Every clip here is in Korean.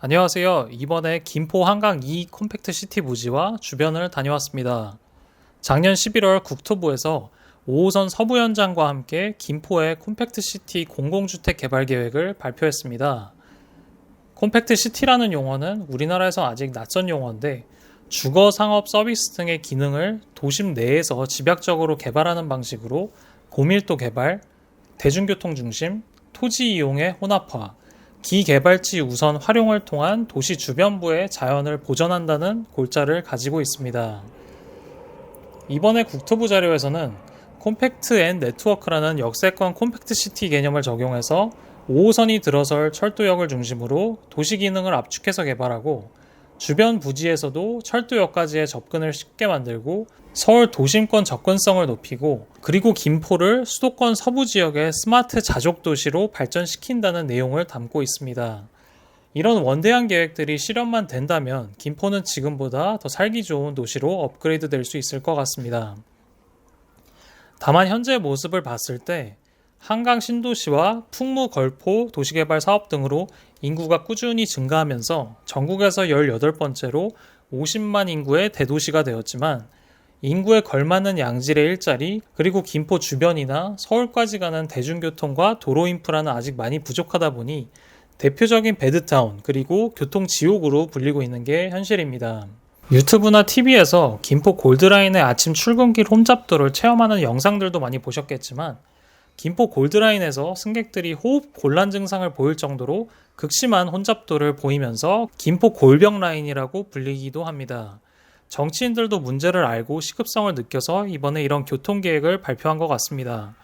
안녕하세요. 이번에 김포 한강 2 컴팩트 시티 부지와 주변을 다녀왔습니다. 작년 11월 국토부에서 5호선 서부 연장과 함께 김포의 컴팩트 시티 공공주택 개발 계획을 발표했습니다. 컴팩트 시티라는 용어는 우리나라에서 아직 낯선 용어인데 주거, 상업, 서비스 등의 기능을 도심 내에서 집약적으로 개발하는 방식으로 고밀도 개발, 대중교통 중심, 토지 이용의 혼합화, 기개발지 우선 활용을 통한 도시 주변부의 자연을 보전한다는 골자를 가지고 있습니다. 이번에 국토부 자료에서는 콤팩트 앤 네트워크라는 역세권 콤팩트 시티 개념을 적용해서 5호선이 들어설 철도역을 중심으로 도시 기능을 압축해서 개발하고 주변 부지에서도 철도역까지의 접근을 쉽게 만들고 서울 도심권 접근성을 높이고 그리고 김포를 수도권 서부 지역의 스마트 자족 도시로 발전시킨다는 내용을 담고 있습니다. 이런 원대한 계획들이 실현만 된다면 김포는 지금보다 더 살기 좋은 도시로 업그레이드 될 수 있을 것 같습니다. 다만 현재 모습을 봤을 때 한강 신도시와 풍무 걸포 도시개발 사업 등으로 인구가 꾸준히 증가하면서 전국에서 18번째로 50만 인구의 대도시가 되었지만 인구에 걸맞는 양질의 일자리 그리고 김포 주변이나 서울까지 가는 대중교통과 도로 인프라는 아직 많이 부족하다 보니 대표적인 배드타운 그리고 교통지옥으로 불리고 있는 게 현실입니다. 유튜브나 TV에서 김포 골드라인의 아침 출근길 홈잡도를 체험하는 영상들도 많이 보셨겠지만 김포 골드라인에서 승객들이 호흡 곤란 증상을 보일 정도로 극심한 혼잡도를 보이면서 김포 골병 라인이라고 불리기도 합니다. 정치인들도 문제를 알고 시급성을 느껴서 이번에 이런 교통계획을 발표한 것 같습니다.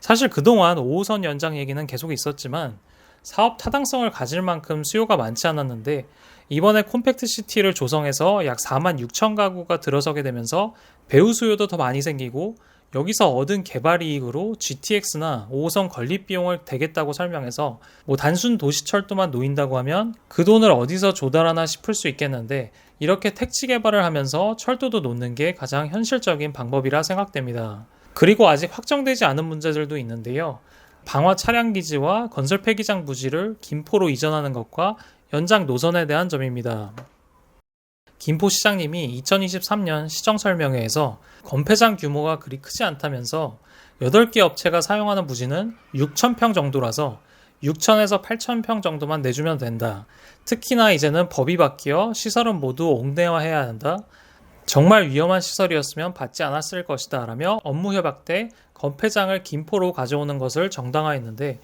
사실 그동안 5호선 연장 얘기는 계속 있었지만 사업 타당성을 가질 만큼 수요가 많지 않았는데 이번에 콤팩트 시티를 조성해서 약 4만 6천 가구가 들어서게 되면서 배후 수요도 더 많이 생기고 여기서 얻은 개발 이익으로 GTX나 5호선 건립 비용을 대겠다고 설명해서 단순 도시철도만 놓인다고 하면 그 돈을 어디서 조달하나 싶을 수 있겠는데 이렇게 택지 개발을 하면서 철도도 놓는 게 가장 현실적인 방법이라 생각됩니다. 그리고 아직 확정되지 않은 문제들도 있는데요. 방화 차량기지와 건설 폐기장 부지를 김포로 이전하는 것과 연장 노선에 대한 점입니다. 김포시장님이 2023년 시정설명회에서 건폐장 규모가 그리 크지 않다면서 8개 업체가 사용하는 부지는 6,000평 정도라서 6,000에서 8,000평 정도만 내주면 된다. 특히나 이제는 법이 바뀌어 시설은 모두 옥내화해야 한다. 정말 위험한 시설이었으면 받지 않았을 것이다 라며 업무 협약 때 건폐장을 김포로 가져오는 것을 정당화했는데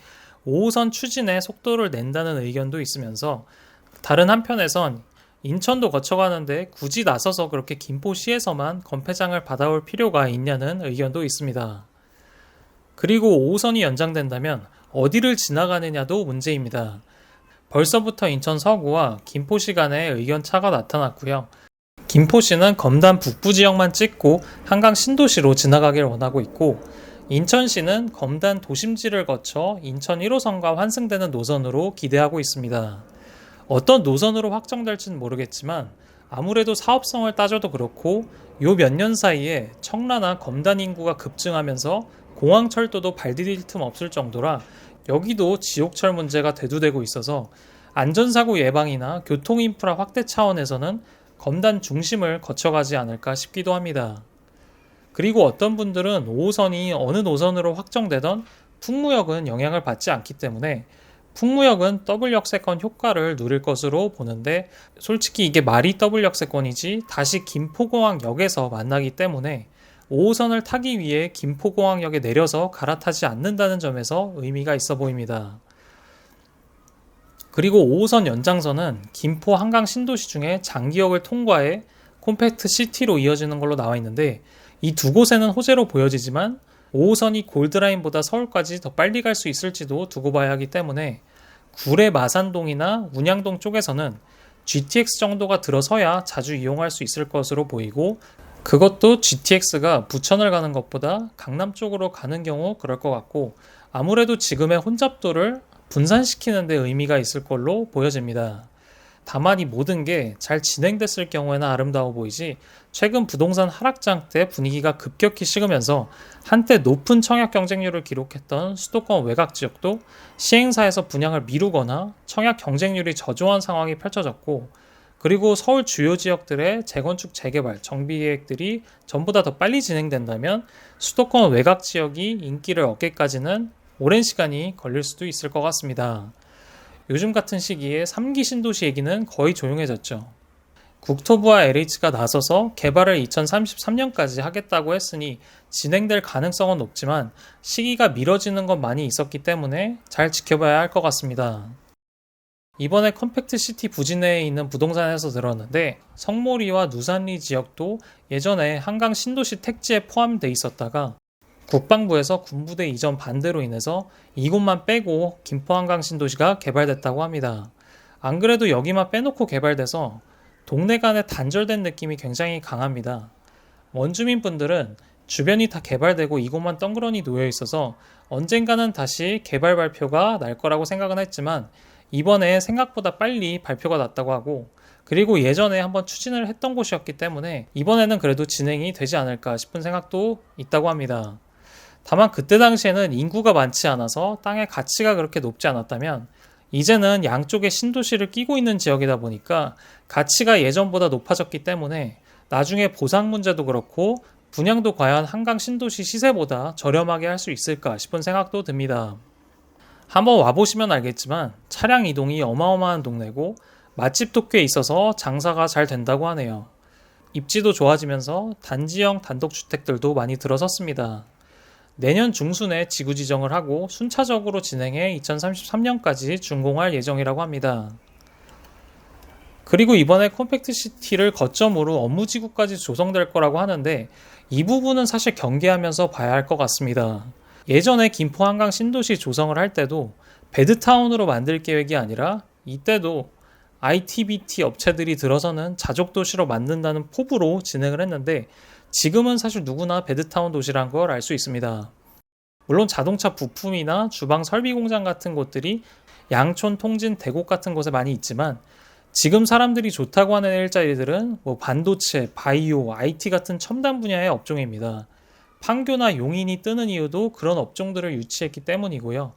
5호선 추진에 속도를 낸다는 의견도 있으면서 다른 한편에선 인천도 거쳐가는데 굳이 나서서 그렇게 김포시에서만 건폐장을 받아올 필요가 있냐는 의견도 있습니다. 그리고 5호선이 연장된다면 어디를 지나가느냐도 문제입니다. 벌써부터 인천 서구와 김포시 간에 의견 차가 나타났고요. 김포시는 검단 북부 지역만 찍고 한강 신도시로 지나가길 원하고 있고 인천시는 검단 도심지를 거쳐 인천 1호선과 환승되는 노선으로 기대하고 있습니다. 어떤 노선으로 확정될지는 모르겠지만 아무래도 사업성을 따져도 그렇고 요 몇 년 사이에 청라나 검단 인구가 급증하면서 공항철도도 발디딜 틈 없을 정도라 여기도 지옥철 문제가 대두되고 있어서 안전사고 예방이나 교통인프라 확대 차원에서는 검단 중심을 거쳐가지 않을까 싶기도 합니다. 그리고 어떤 분들은 5호선이 어느 노선으로 확정되던 풍무역은 영향을 받지 않기 때문에 풍무역은 더블 역세권 효과를 누릴 것으로 보는데 솔직히 이게 말이 더블 역세권이지 다시 김포공항역에서 만나기 때문에 5호선을 타기 위해 김포공항역에 내려서 갈아타지 않는다는 점에서 의미가 있어 보입니다. 그리고 5호선 연장선은 김포 한강 신도시 중에 장기역을 통과해 콤팩트 시티로 이어지는 걸로 나와 있는데 이 두 곳에는 호재로 보여지지만 5호선이 골드라인보다 서울까지 더 빨리 갈 수 있을지도 두고 봐야 하기 때문에 구례 마산동이나 운양동 쪽에서는 GTX 정도가 들어서야 자주 이용할 수 있을 것으로 보이고 그것도 GTX가 부천을 가는 것보다 강남 쪽으로 가는 경우 그럴 것 같고 아무래도 지금의 혼잡도를 분산시키는 데 의미가 있을 걸로 보여집니다. 다만 이 모든 게 잘 진행됐을 경우에는 아름다워 보이지, 최근 부동산 하락장 때 분위기가 급격히 식으면서 한때 높은 청약 경쟁률을 기록했던 수도권 외곽 지역도 시행사에서 분양을 미루거나 청약 경쟁률이 저조한 상황이 펼쳐졌고, 그리고 서울 주요 지역들의 재건축 재개발 정비 계획들이 전보다 더 빨리 진행된다면 수도권 외곽 지역이 인기를 얻기까지는 오랜 시간이 걸릴 수도 있을 것 같습니다. 요즘 같은 시기에 3기 신도시 얘기는 거의 조용해졌죠. 국토부와 LH가 나서서 개발을 2033년까지 하겠다고 했으니 진행될 가능성은 높지만 시기가 미뤄지는 건 많이 있었기 때문에 잘 지켜봐야 할 것 같습니다. 이번에 컴팩트시티 부지 내에 있는 부동산에서 들었는데, 성모리와 누산리 지역도 예전에 한강 신도시 택지에 포함되어 있었다가 국방부에서 군부대 이전 반대로 인해서 이곳만 빼고 김포 한강 신도시가 개발됐다고 합니다. 안 그래도 여기만 빼놓고 개발돼서 동네 간에 단절된 느낌이 굉장히 강합니다. 원주민분들은 주변이 다 개발되고 이곳만 덩그러니 놓여 있어서 언젠가는 다시 개발 발표가 날 거라고 생각은 했지만 이번에 생각보다 빨리 발표가 났다고 하고, 그리고 예전에 한번 추진을 했던 곳이었기 때문에 이번에는 그래도 진행이 되지 않을까 싶은 생각도 있다고 합니다. 다만 그때 당시에는 인구가 많지 않아서 땅의 가치가 그렇게 높지 않았다면 이제는 양쪽에 신도시를 끼고 있는 지역이다 보니까 가치가 예전보다 높아졌기 때문에 나중에 보상 문제도 그렇고 분양도 과연 한강 신도시 시세보다 저렴하게 할 수 있을까 싶은 생각도 듭니다. 한번 와보시면 알겠지만 차량 이동이 어마어마한 동네고 맛집도 꽤 있어서 장사가 잘 된다고 하네요. 입지도 좋아지면서 단지형 단독주택들도 많이 들어섰습니다. 내년 중순에 지구 지정을 하고 순차적으로 진행해 2033년까지 준공할 예정이라고 합니다. 그리고 이번에 컴팩트시티를 거점으로 업무지구까지 조성될 거라고 하는데 이 부분은 사실 경계하면서 봐야 할 것 같습니다. 예전에 김포 한강 신도시 조성을 할 때도 베드타운으로 만들 계획이 아니라 이때도 ITBT 업체들이 들어서는 자족도시로 만든다는 포부로 진행을 했는데 지금은 사실 누구나 베드타운 도시란 걸 알 수 있습니다. 물론 자동차 부품이나 주방 설비 공장 같은 곳들이 양촌, 통진, 대곡 같은 곳에 많이 있지만 지금 사람들이 좋다고 하는 일자리들은 반도체, 바이오, IT 같은 첨단 분야의 업종입니다. 판교나 용인이 뜨는 이유도 그런 업종들을 유치했기 때문이고요.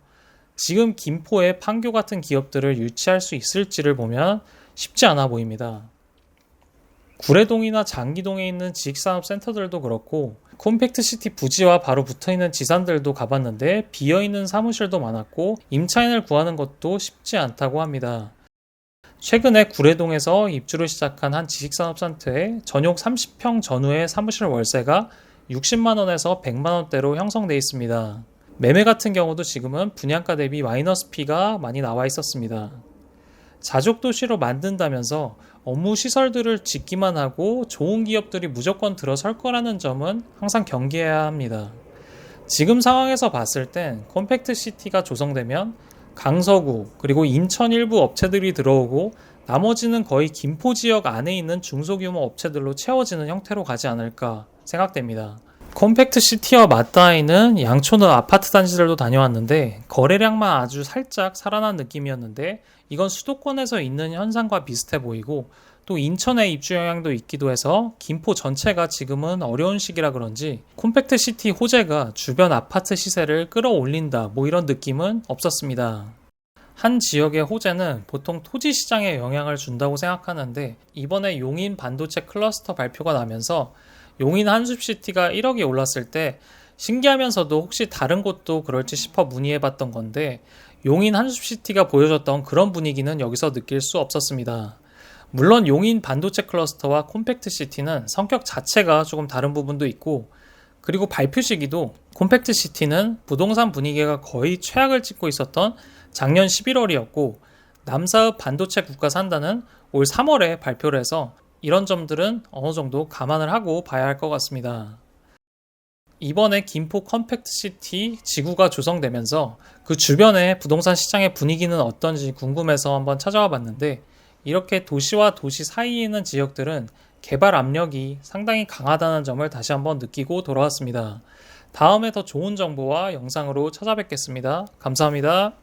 지금 김포에 판교 같은 기업들을 유치할 수 있을지를 보면 쉽지 않아 보입니다. 구례동이나 장기동에 있는 지식산업센터들도 그렇고 콤팩트시티 부지와 바로 붙어있는 지산들도 가봤는데 비어있는 사무실도 많았고 임차인을 구하는 것도 쉽지 않다고 합니다. 최근에 구례동에서 입주를 시작한 한 지식산업센터에 전용 30평 전후의 사무실 월세가 60만원에서 100만원대로 형성되어 있습니다. 매매 같은 경우도 지금은 분양가 대비 마이너스 피가 많이 나와 있었습니다. 자족도시로 만든다면서 업무 시설들을 짓기만 하고 좋은 기업들이 무조건 들어설 거라는 점은 항상 경계해야 합니다. 지금 상황에서 봤을 땐 컴팩트시티가 조성되면 강서구 그리고 인천 일부 업체들이 들어오고 나머지는 거의 김포 지역 안에 있는 중소규모 업체들로 채워지는 형태로 가지 않을까 생각됩니다. 컴팩트시티와 맞닿아 있는 양촌의 아파트 단지들도 다녀왔는데 거래량만 아주 살짝 살아난 느낌이었는데 이건 수도권에서 있는 현상과 비슷해 보이고 또 인천의 입주 영향도 있기도 해서 김포 전체가 지금은 어려운 시기라 그런지 컴팩트시티 호재가 주변 아파트 시세를 끌어올린다 이런 느낌은 없었습니다. 한 지역의 호재는 보통 토지 시장에 영향을 준다고 생각하는데 이번에 용인 반도체 클러스터 발표가 나면서 용인 한숲시티가 1억이 올랐을 때 신기하면서도 혹시 다른 곳도 그럴지 싶어 문의해봤던 건데 용인 한숲시티가 보여줬던 그런 분위기는 여기서 느낄 수 없었습니다. 물론 용인 반도체 클러스터와 콤팩트시티는 성격 자체가 조금 다른 부분도 있고 그리고 발표 시기도 콤팩트시티는 부동산 분위기가 거의 최악을 찍고 있었던 작년 11월이었고 남사읍 반도체 국가산단은 올 3월에 발표를 해서 이런 점들은 어느 정도 감안을 하고 봐야 할 것 같습니다. 이번에 김포 컴팩트시티 지구가 조성되면서 그 주변의 부동산 시장의 분위기는 어떤지 궁금해서 한번 찾아와 봤는데 이렇게 도시와 도시 사이에 있는 지역들은 개발 압력이 상당히 강하다는 점을 다시 한번 느끼고 돌아왔습니다. 다음에 더 좋은 정보와 영상으로 찾아뵙겠습니다. 감사합니다.